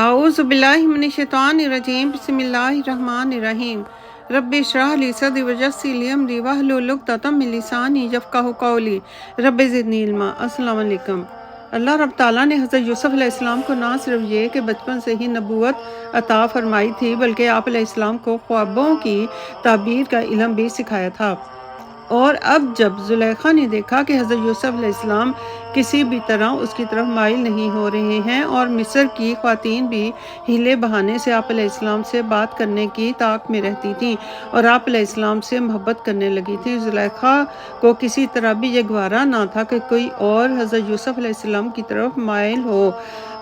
اعوذ باللہ من الشیطان الرجیم بسم اللہ الرحمن الرحیم رب اشرح لی صدری ویسر لی امری واحلل عقدۃ من لسانی یفقہوا قولی رب زدنی علما۔ السلام علیکم۔ اللہ رب تعالیٰ نے حضرت یوسف علیہ السلام کو نہ صرف یہ کہ بچپن سے ہی نبوت عطا فرمائی تھی بلکہ آپ علیہ السلام کو خوابوں کی تعبیر کا علم بھی سکھایا تھا۔ اور اب جب زلیخا نے دیکھا کہ حضرت یوسف علیہ السلام کسی بھی طرح اس کی طرف مائل نہیں ہو رہے ہیں اور مصر کی خواتین بھی ہیلے بہانے سے آپ علیہ السلام سے بات کرنے کی طاق میں رہتی تھیں اور آپ علیہ السلام سے محبت کرنے لگی تھی، زلیخا کو کسی طرح بھی یہ گوارا نہ تھا کہ کوئی اور حضرت یوسف علیہ السلام کی طرف مائل ہو۔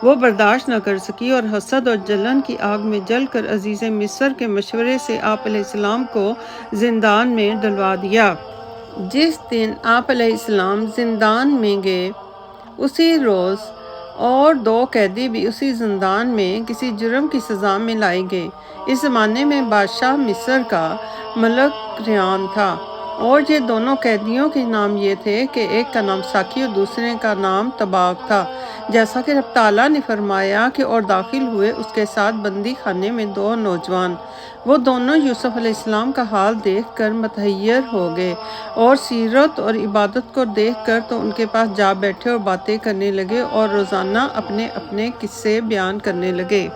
وہ برداشت نہ کر سکی اور حسد اور جلن کی آگ میں جل کر عزیز مصر کے مشورے سے آپ علیہ السلام کو زندان میں ڈلوا دیا۔ جس دن آپ علیہ السلام زندان میں گئے اسی روز اور 2 قیدی بھی اسی زندان میں کسی جرم کی سزا میں لائے گئے۔ اس زمانے میں بادشاہ مصر کا ملک ریان تھا اور یہ دونوں قیدیوں کے نام یہ تھے کہ ایک کا نام ساقی اور دوسرے کا نام طباق تھا، جیسا کہ رب تعالیٰ نے فرمایا کہ اور داخل ہوئے اس کے ساتھ بندی خانے میں 2 نوجوان۔ وہ دونوں یوسف علیہ السلام کا حال دیکھ کر متحیر ہو گئے اور سیرت اور عبادت کو دیکھ کر تو ان کے پاس جا بیٹھے اور باتیں کرنے لگے اور روزانہ اپنے اپنے قصے بیان کرنے لگے۔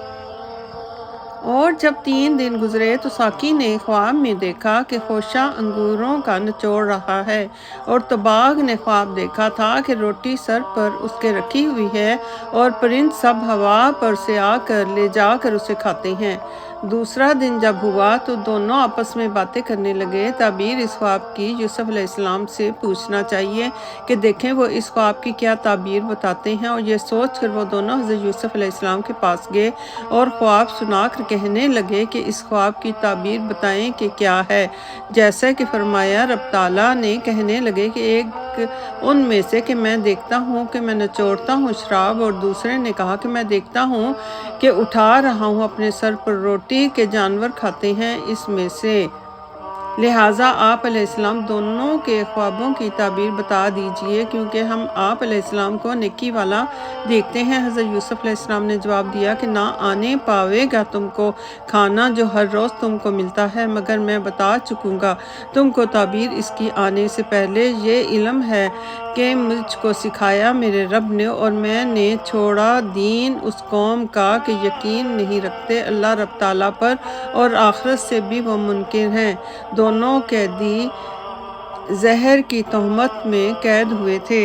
اور جب 3 دن گزرے تو ساقی نے خواب میں دیکھا کہ خوشہ انگوروں کا نچوڑ رہا ہے اور طباق نے خواب دیکھا تھا کہ روٹی سر پر اس کے رکھی ہوئی ہے اور پرند سب ہوا پر سے آ کر لے جا کر اسے کھاتے ہیں۔ دوسرا دن جب ہوا تو دونوں آپس میں باتیں کرنے لگے۔ تعبیر اس خواب کی یوسف علیہ السلام سے پوچھنا چاہیے کہ دیکھیں وہ اس خواب کی کیا تعبیر بتاتے ہیں، اور یہ سوچ کر وہ دونوں حضرت یوسف علیہ السلام کے پاس گئے اور خواب سنا کر کہنے لگے کہ اس خواب کی تعبیر بتائیں کہ کیا ہے۔ جیسا کہ فرمایا رب تعالیٰ نے کہنے لگے کہ ایک ان میں سے کہ میں دیکھتا ہوں کہ میں نچوڑتا ہوں شراب، اور دوسرے نے کہا کہ میں دیکھتا ہوں کہ اٹھا رہا ہوں اپنے سر پر روٹی کہ جانور کھاتے ہیں اس میں سے۔ لہٰذا آپ علیہ السلام دونوں کے خوابوں کی تعبیر بتا دیجئے کیونکہ ہم آپ علیہ السلام کو نیکی والا دیکھتے ہیں۔ حضرت یوسف علیہ السلام نے جواب دیا کہ نہ آنے پاوے گا تم کو کھانا جو ہر روز تم کو ملتا ہے، مگر میں بتا چکوں گا تم کو تعبیر اس کی آنے سے پہلے۔ یہ علم ہے کہ مجھ کو سکھایا میرے رب نے، اور میں نے چھوڑا دین اس قوم کا کہ یقین نہیں رکھتے اللہ رب تعالیٰ پر اور آخرت سے بھی وہ منکر ہیں۔ دونوں قیدی زہر کی تہمت میں قید ہوئے تھے۔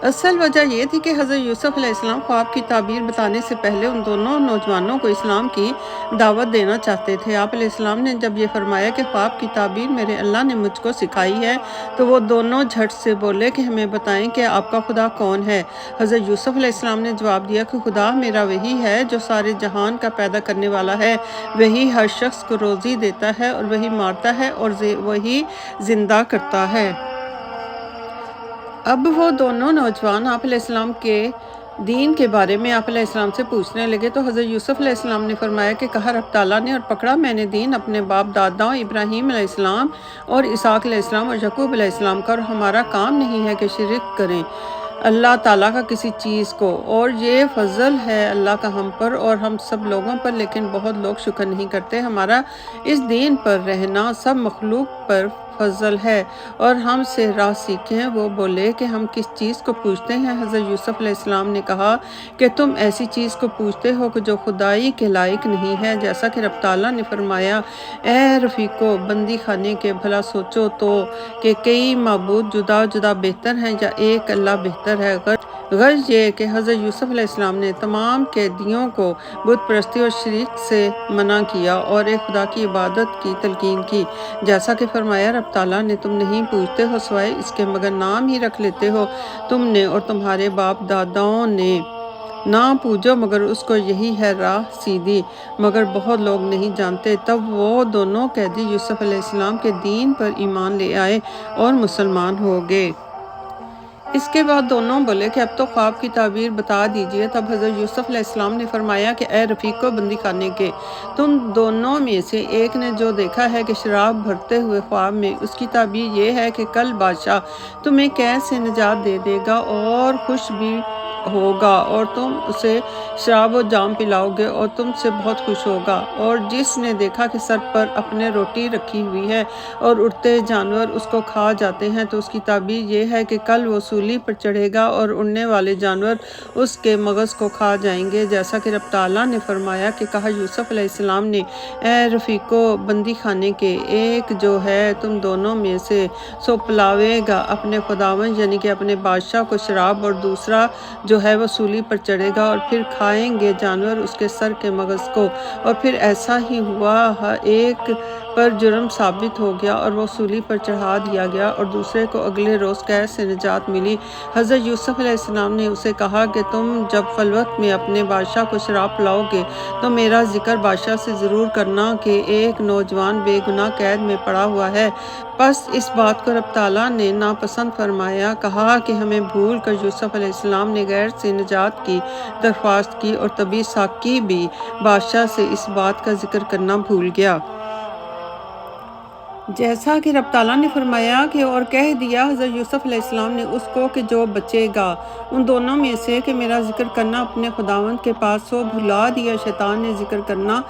اصل وجہ یہ تھی کہ حضرت یوسف علیہ السلام خواب کی تعبیر بتانے سے پہلے ان دونوں نوجوانوں کو اسلام کی دعوت دینا چاہتے تھے۔ آپ علیہ السلام نے جب یہ فرمایا کہ خواب کی تعبیر میرے اللہ نے مجھ کو سکھائی ہے تو وہ دونوں جھٹ سے بولے کہ ہمیں بتائیں کہ آپ کا خدا کون ہے۔ حضرت یوسف علیہ السلام نے جواب دیا کہ خدا میرا وہی ہے جو سارے جہان کا پیدا کرنے والا ہے، وہی ہر شخص کو روزی دیتا ہے اور وہی مارتا ہے اور وہی زندہ کرتا ہے۔ اب وہ دونوں نوجوان آپ علیہ السلام کے دین کے بارے میں آپ علیہ السلام سے پوچھنے لگے تو حضرت یوسف علیہ السلام نے فرمایا کہ کہا رب تعالیٰ نے اور پکڑا میں نے دین اپنے باپ داداؤں ابراہیم علیہ السلام اور اسحاق علیہ السلام اور یعقوب علیہ السلام کا، اور ہمارا کام نہیں ہے کہ شرک کریں اللہ تعالیٰ کا کسی چیز کو، اور یہ فضل ہے اللہ کا ہم پر اور ہم سب لوگوں پر، لیکن بہت لوگ شکر نہیں کرتے۔ ہمارا اس دین پر رہنا سب مخلوق پر فضل ہے اور ہم سے راہ سیکھیں۔ وہ بولے کہ ہم کس چیز کو پوچھتے ہیں؟ حضرت یوسف علیہ السلام نے کہا کہ تم ایسی چیز کو پوچھتے ہو کہ جو خدائی کے لائق نہیں ہے، جیسا کہ رب تعالیٰ نے فرمایا اے رفیقو بندی خانے کے بھلا سوچو تو کہ کئی معبود جدا جدا بہتر ہیں یا ایک اللہ بہتر ہے۔ غرض یہ کہ حضرت یوسف علیہ السلام نے تمام قیدیوں کو بت پرستی اور شرک سے منع کیا اور ایک خدا کی عبادت کی تلقین کی، جیسا کہ فرمایا رب تعالیٰ نے تم نہیں پوچھتے ہو سوائے اس کے مگر نام ہی رکھ لیتے ہو تم نے اور تمہارے باپ داداؤں نے، نہ پوجو مگر اس کو یہی ہے راہ سیدھی، مگر بہت لوگ نہیں جانتے۔ تب وہ دونوں قیدی یوسف علیہ السلام کے دین پر ایمان لے آئے اور مسلمان ہو گئے۔ اس کے بعد دونوں بولے کہ اب تو خواب کی تعبیر بتا دیجئے۔ تب حضرت یوسف علیہ السلام نے فرمایا کہ اے رفیقو بندی خانے کے، تم دونوں میں سے ایک نے جو دیکھا ہے کہ شراب بھرتے ہوئے خواب میں، اس کی تعبیر یہ ہے کہ کل بادشاہ تمہیں قید سے نجات دے دے گا اور خوش بھی ہوگا اور تم اسے شراب و جام پلاؤ گے اور تم سے بہت خوش ہوگا۔ اور جس نے دیکھا کہ سر پر اپنے روٹی رکھی ہوئی ہے اور اڑتے جانور اس کو کھا جاتے ہیں تو اس کی تعبیر یہ ہے کہ کل وہ سولی پر چڑھے گا اور اڑنے والے جانور اس کے مغز کو کھا جائیں گے، جیسا کہ رب تعالیٰ نے فرمایا کہ کہا یوسف علیہ السلام نے اے رفیقو بندی خانے کے، ایک جو ہے تم دونوں میں سے سو پلاوے گا اپنے خداوند یعنی کہ اپنے بادشاہ کو شراب، اور دوسرا جو ہے وہ سولی پر چڑھے گا اور پھر کھائیں گے جانور اس کے سر کے مغز کو۔ اور پھر ایسا ہی ہوا، ایک پر جرم ثابت ہو گیا اور وہ سولی پر چڑھا دیا گیا اور دوسرے کو اگلے روز قید سے نجات ملی۔ حضرت یوسف علیہ السلام نے اسے کہا کہ تم جب خلوت میں اپنے بادشاہ کو شراب پلاؤ گے تو میرا ذکر بادشاہ سے ضرور کرنا کہ ایک نوجوان بے گناہ قید میں پڑا ہوا ہے۔ پس اس بات کو رب تعالیٰ نے ناپسند فرمایا، کہا کہ ہمیں بھول کر یوسف علیہ السلام نے غیر سے نجات کی درخواست کی، اور تبھی ساقی بھی بادشاہ سے اس بات کا ذکر کرنا بھول گیا، جیسا کہ رب تعالیٰ نے فرمایا کہ اور کہہ دیا حضرت یوسف علیہ السلام نے اس کو کہ جو بچے گا ان دونوں میں سے کہ میرا ذکر کرنا اپنے خداوند کے پاس، سو بھلا دیا شیطان نے ذکر کرنا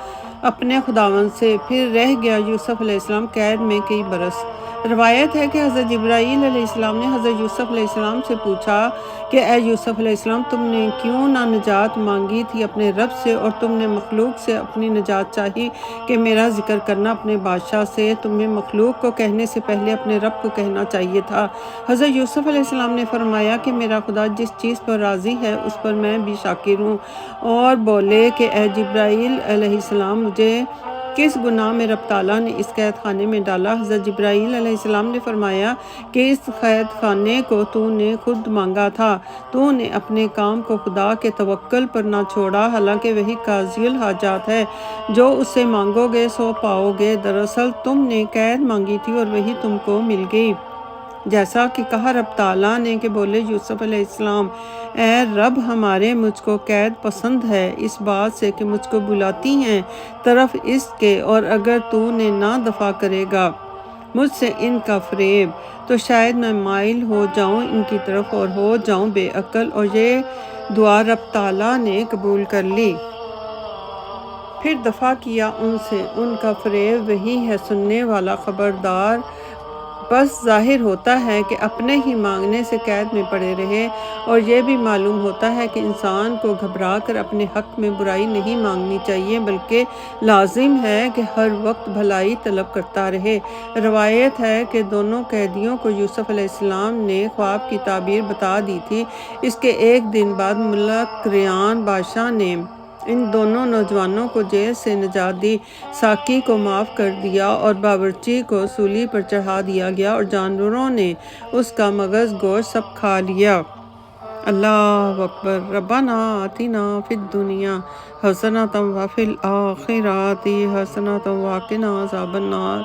اپنے خداوند سے، پھر رہ گیا یوسف علیہ السلام قید میں کئی برس۔ روایت ہے کہ حضرت جبرائیل علیہ السلام نے حضرت یوسف علیہ السلام سے پوچھا کہ اے یوسف علیہ السلام، تم نے کیوں نہ نجات مانگی تھی اپنے رب سے، اور تم نے مخلوق سے اپنی نجات چاہی کہ میرا ذکر کرنا اپنے بادشاہ سے؟ تمہیں مخلوق کو کہنے سے پہلے اپنے رب کو کہنا چاہیے تھا۔ حضرت یوسف علیہ السلام نے فرمایا کہ میرا خدا جس چیز پر راضی ہے اس پر میں بھی شاکر ہوں، اور بولے کہ اے جبرائیل علیہ السلام، مجھے کس گناہ میں رب تعالیٰ نے اس قید خانے میں ڈالا؟ حضرت جبرائیل علیہ السلام نے فرمایا کہ اس قید خانے کو تو نے خود مانگا تھا، تو نے اپنے کام کو خدا کے توکل پر نہ چھوڑا، حالانکہ وہی قاضی الحاجات ہے، جو اس سے مانگو گے سو پاؤ گے۔ دراصل تم نے قید مانگی تھی اور وہی تم کو مل گئی، جیسا کہ کہا رب تعالیٰ نے کہ بولے یوسف علیہ السلام، اے رب ہمارے، مجھ کو قید پسند ہے اس بات سے کہ مجھ کو بلاتی ہیں طرف اس کے، اور اگر تو نے نہ دفع کرے گا مجھ سے ان کا فریب تو شاید میں مائل ہو جاؤں ان کی طرف اور ہو جاؤں بے عقل۔ اور یہ دعا رب تعالیٰ نے قبول کر لی، پھر دفع کیا ان سے، ان کا فریب وہی ہے سننے والا خبردار۔ بس ظاہر ہوتا ہے کہ اپنے ہی مانگنے سے قید میں پڑے رہے، اور یہ بھی معلوم ہوتا ہے کہ انسان کو گھبرا کر اپنے حق میں برائی نہیں مانگنی چاہیے، بلکہ لازم ہے کہ ہر وقت بھلائی طلب کرتا رہے۔ روایت ہے کہ دونوں قیدیوں کو یوسف علیہ السلام نے خواب کی تعبیر بتا دی تھی۔ اس کے ایک دن بعد ملک ریان بادشاہ نے ان دونوں نوجوانوں کو جیل سے نجات دی، ساقی کو معاف کر دیا اور باورچی کو سولی پر چڑھا دیا گیا، اور جانوروں نے اس کا مغز گوشت سب کھا لیا۔ اللہ اکبر۔ ربنا آتنا فی الدنیا حسنۃ وفی الآخرۃ حسنۃ وقنا عذاب النار۔